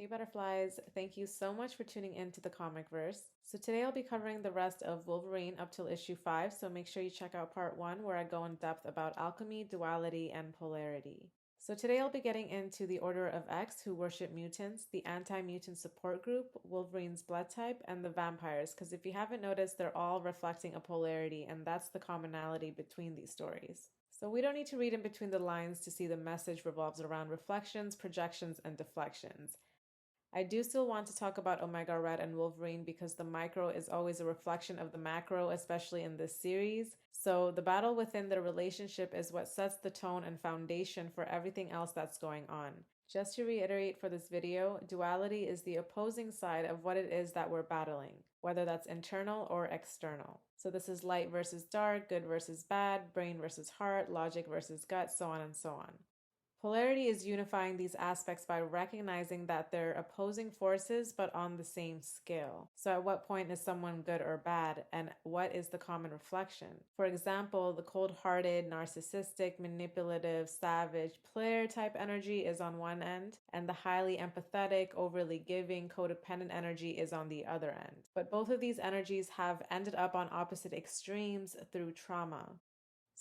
Butterflies, thank you so much for tuning in to the comic verse. So today I'll be covering the rest of Wolverine up till issue 5, so make sure you check out part 1 where I go in depth about alchemy, duality, and polarity. So today I'll be getting into the Order of X, who worship mutants, the anti-mutant support group, Wolverine's blood type, and the vampires, because if you haven't noticed, they're all reflecting a polarity, and that's the commonality between these stories. So we don't need to read in between the lines to see the message revolves around reflections, projections, and deflections. I do still want to talk about Omega Red and Wolverine because the micro is always a reflection of the macro, especially in this series. So the battle within their relationship is what sets the tone and foundation for everything else that's going on. Just to reiterate for this video, duality is the opposing side of what it is that we're battling, whether that's internal or external. So this is light versus dark, good versus bad, brain versus heart, logic versus gut, so on and so on. Polarity is unifying these aspects by recognizing that they're opposing forces but on the same scale. So at what point is someone good or bad, and what is the common reflection? For example, the cold-hearted, narcissistic, manipulative, savage, player type energy is on one end, and the highly empathetic, overly giving, codependent energy is on the other end. But both of these energies have ended up on opposite extremes through trauma.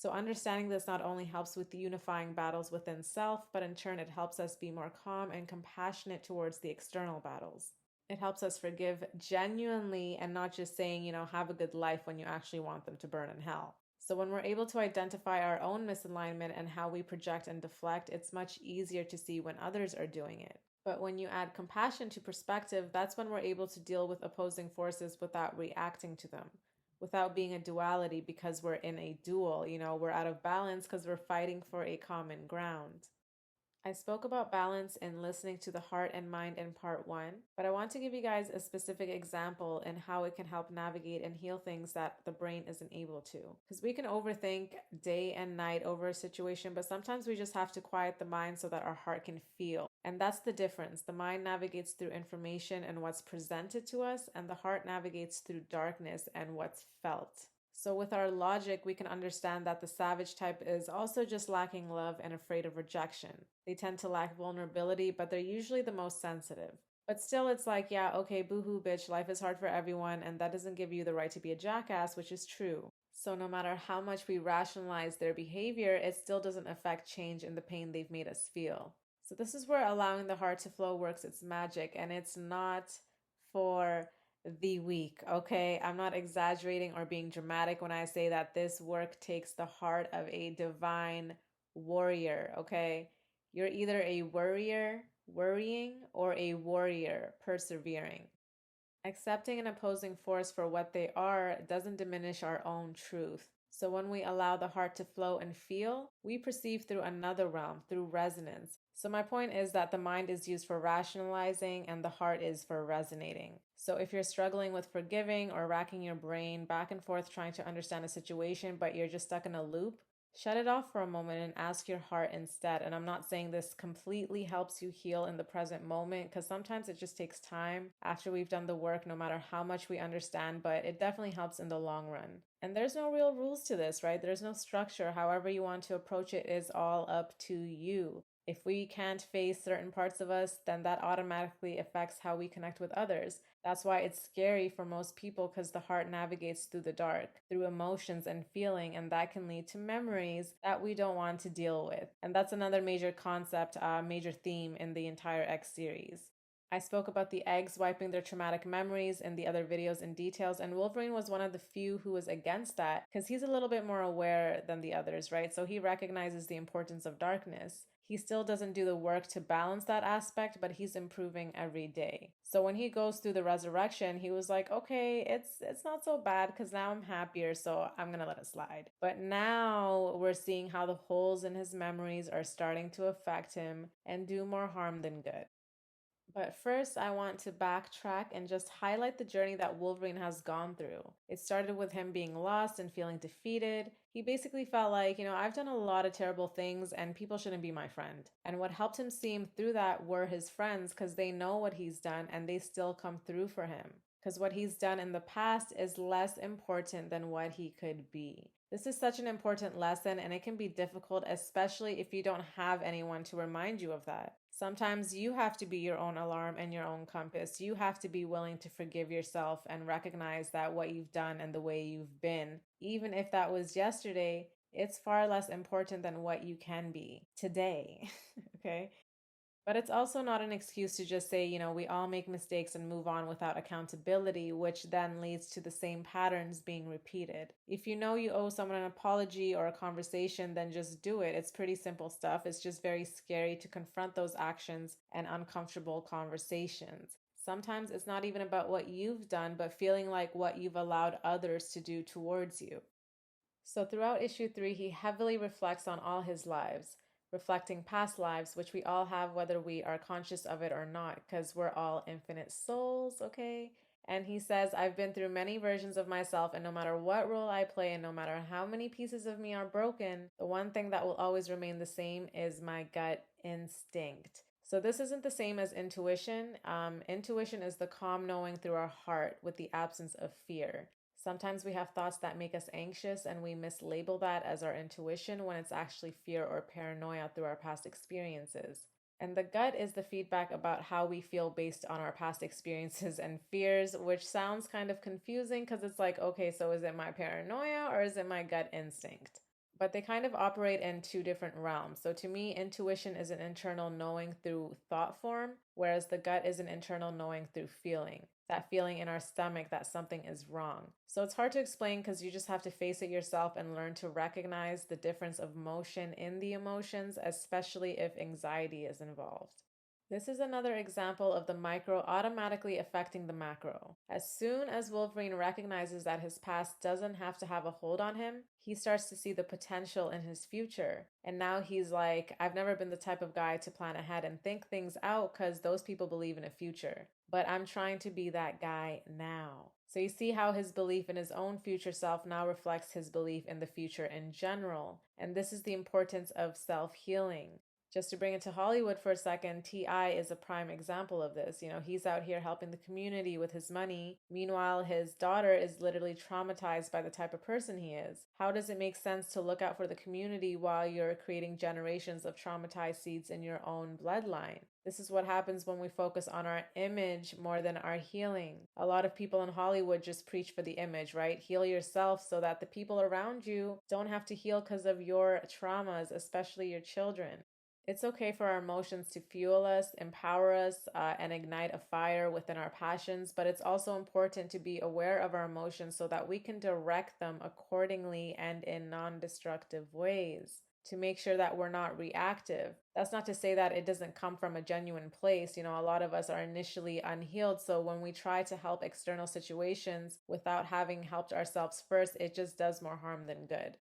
So understanding this not only helps with unifying battles within self, but in turn it helps us be more calm and compassionate towards the external battles. It helps us forgive genuinely and not just saying, have a good life when you actually want them to burn in hell. So when we're able to identify our own misalignment and how we project and deflect, it's much easier to see when others are doing it. But when you add compassion to perspective, that's when we're able to deal with opposing forces without reacting to them, without being a duality because we're in a duel, we're out of balance because we're fighting for a common ground. I spoke about balance in listening to the heart and mind in part 1, but I want to give you guys a specific example in how it can help navigate and heal things that the brain isn't able to. Because we can overthink day and night over a situation, but sometimes we just have to quiet the mind so that our heart can feel. And that's the difference. The mind navigates through information and what's presented to us, and the heart navigates through darkness and what's felt. So with our logic, we can understand that the savage type is also just lacking love and afraid of rejection. They tend to lack vulnerability, but they're usually the most sensitive. But still, it's like, yeah, okay, boohoo, bitch, life is hard for everyone, and that doesn't give you the right to be a jackass, which is true. So no matter how much we rationalize their behavior, it still doesn't affect change in the pain they've made us feel. So this is where allowing the heart to flow works its magic, and it's not for the weak, okay? I'm not exaggerating or being dramatic when I say that this work takes the heart of a divine warrior, okay? You're either a worrier, worrying, or a warrior, persevering. Accepting an opposing force for what they are doesn't diminish our own truth. So when we allow the heart to flow and feel, we perceive through another realm, through resonance. So my point is that the mind is used for rationalizing and the heart is for resonating. So if you're struggling with forgiving or racking your brain back and forth trying to understand a situation, but you're just stuck in a loop, shut it off for a moment and ask your heart instead. And I'm not saying this completely helps you heal in the present moment, because sometimes it just takes time after we've done the work, no matter how much we understand, but it definitely helps in the long run. And there's no real rules to this, right? There's no structure. However you want to approach it is all up to you. If we can't face certain parts of us, then that automatically affects how we connect with others. That's why it's scary for most people, because the heart navigates through the dark, through emotions and feeling, and that can lead to memories that we don't want to deal with. And that's another major concept, major theme in the entire X series. I spoke about the eggs wiping their traumatic memories in the other videos in details, and Wolverine was one of the few who was against that because he's a little bit more aware than the others, right? So he recognizes the importance of darkness. He still doesn't do the work to balance that aspect, but he's improving every day. So when he goes through the resurrection, he was like, okay, it's not so bad because now I'm happier, so I'm gonna let it slide. But now we're seeing how the holes in his memories are starting to affect him and do more harm than good. But first, I want to backtrack and just highlight the journey that Wolverine has gone through. It started with him being lost and feeling defeated. He basically felt like, I've done a lot of terrible things and people shouldn't be my friend. And what helped him see him through that were his friends, because they know what he's done and they still come through for him. Because what he's done in the past is less important than what he could be. This is such an important lesson, and it can be difficult, especially if you don't have anyone to remind you of that. Sometimes you have to be your own alarm and your own compass. You have to be willing to forgive yourself and recognize that what you've done and the way you've been, even if that was yesterday, it's far less important than what you can be today. Okay? But it's also not an excuse to just say, we all make mistakes and move on without accountability, which then leads to the same patterns being repeated. If you know you owe someone an apology or a conversation, then just do it. It's pretty simple stuff. It's just very scary to confront those actions and uncomfortable conversations. Sometimes it's not even about what you've done, but feeling like what you've allowed others to do towards you. So throughout issue 3, he heavily reflects on all his lives, reflecting past lives, which we all have whether we are conscious of it or not, because we're all infinite souls, okay? And he says, I've been through many versions of myself, and no matter what role I play and no matter how many pieces of me are broken, the one thing that will always remain the same is my gut instinct. So this isn't the same as intuition. Intuition is the calm knowing through our heart with the absence of fear. Sometimes we have thoughts that make us anxious and we mislabel that as our intuition when it's actually fear or paranoia through our past experiences. And the gut is the feedback about how we feel based on our past experiences and fears, which sounds kind of confusing because it's like, okay, so is it my paranoia or is it my gut instinct? But they kind of operate in two different realms. So to me, intuition is an internal knowing through thought form, whereas the gut is an internal knowing through feeling. That feeling in our stomach that something is wrong. So it's hard to explain because you just have to face it yourself and learn to recognize the difference of motion in the emotions, especially if anxiety is involved. This is another example of the micro automatically affecting the macro. As soon as Wolverine recognizes that his past doesn't have to have a hold on him, he starts to see the potential in his future. And now he's like, I've never been the type of guy to plan ahead and think things out because those people believe in a future. But I'm trying to be that guy now. So you see how his belief in his own future self now reflects his belief in the future in general. And this is the importance of self-healing. Just to bring it to Hollywood for a second, T.I. is a prime example of this. He's out here helping the community with his money. Meanwhile, his daughter is literally traumatized by the type of person he is. How does it make sense to look out for the community while you're creating generations of traumatized seeds in your own bloodline? This is what happens when we focus on our image more than our healing. A lot of people in Hollywood just preach for the image, right? Heal yourself so that the people around you don't have to heal because of your traumas, especially your children. It's okay for our emotions to fuel us, empower us, and ignite a fire within our passions, but it's also important to be aware of our emotions so that we can direct them accordingly and in non-destructive ways to make sure that we're not reactive. That's not to say that it doesn't come from a genuine place. A lot of us are initially unhealed, so when we try to help external situations without having helped ourselves first, it just does more harm than good.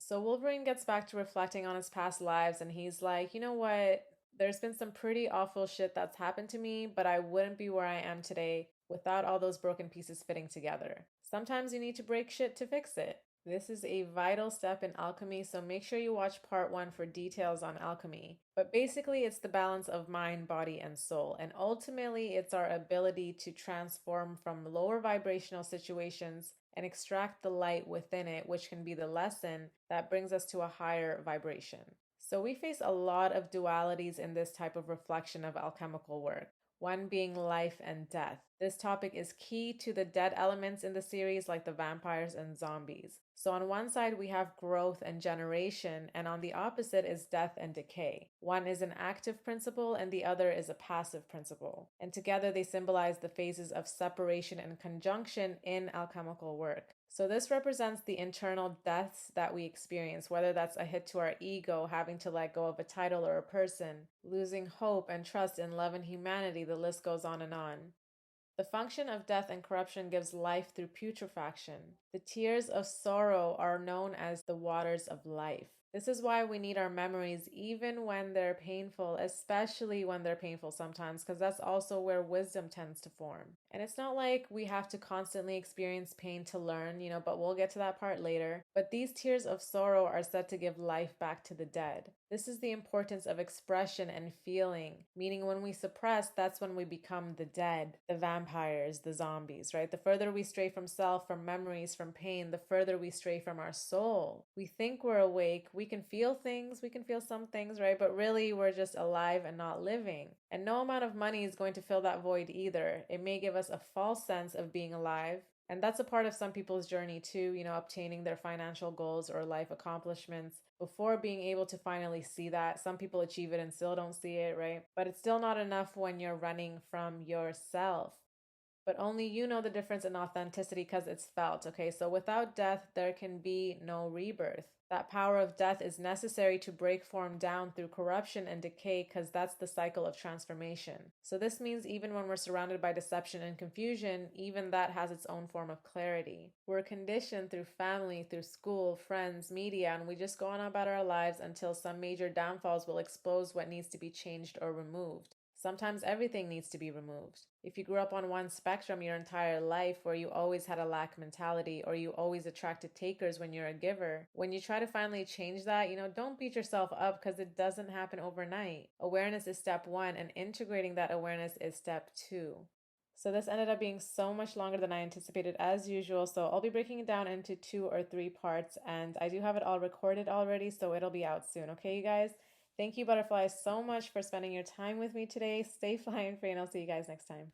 So Wolverine gets back to reflecting on his past lives and he's like, you know what? There's been some pretty awful shit that's happened to me, but I wouldn't be where I am today without all those broken pieces fitting together. Sometimes you need to break shit to fix it. This is a vital step in alchemy, so make sure you watch part 1 for details on alchemy. But basically, it's the balance of mind, body, and soul. And ultimately, it's our ability to transform from lower vibrational situations and extract the light within it, which can be the lesson that brings us to a higher vibration. So we face a lot of dualities in this type of reflection of alchemical work. One being life and death. This topic is key to the dead elements in the series, like the vampires and zombies. So on one side, we have growth and generation, and on the opposite is death and decay. One is an active principle, and the other is a passive principle. And together they symbolize the phases of separation and conjunction in alchemical work. So this represents the internal deaths that we experience, whether that's a hit to our ego, having to let go of a title or a person, losing hope and trust in love and humanity, the list goes on and on. The function of death and corruption gives life through putrefaction. The tears of sorrow are known as the waters of life. This is why we need our memories even when they're painful, especially when they're painful sometimes, because that's also where wisdom tends to form. And it's not like we have to constantly experience pain to learn, but we'll get to that part later. But these tears of sorrow are said to give life back to the dead. This is the importance of expression and feeling, meaning when we suppress, that's when we become the dead, the vampires, the zombies, right? The further we stray from self, from memories, from pain, the further we stray from our soul. We think we're awake, we can feel things, we can feel some things, right? But really, we're just alive and not living. And no amount of money is going to fill that void either. It may give us a false sense of being alive. And that's a part of some people's journey too, obtaining their financial goals or life accomplishments before being able to finally see that. Some people achieve it and still don't see it, right? But it's still not enough when you're running from yourself. But only you know the difference in authenticity because it's felt, okay? So without death, there can be no rebirth. That power of death is necessary to break form down through corruption and decay because that's the cycle of transformation. So this means even when we're surrounded by deception and confusion, even that has its own form of clarity. We're conditioned through family, through school, friends, media, and we just go on about our lives until some major downfalls will expose what needs to be changed or removed. Sometimes everything needs to be removed. If you grew up on one spectrum your entire life where you always had a lack mentality or you always attracted takers when you're a giver, when you try to finally change that, don't beat yourself up because it doesn't happen overnight. Awareness is step 1 and integrating that awareness is step 2. So this ended up being so much longer than I anticipated as usual. So I'll be breaking it down into 2 or 3 parts and I do have it all recorded already, so it'll be out soon. Okay, you guys? Thank you, butterflies, so much for spending your time with me today. Stay flying free and I'll see you guys next time.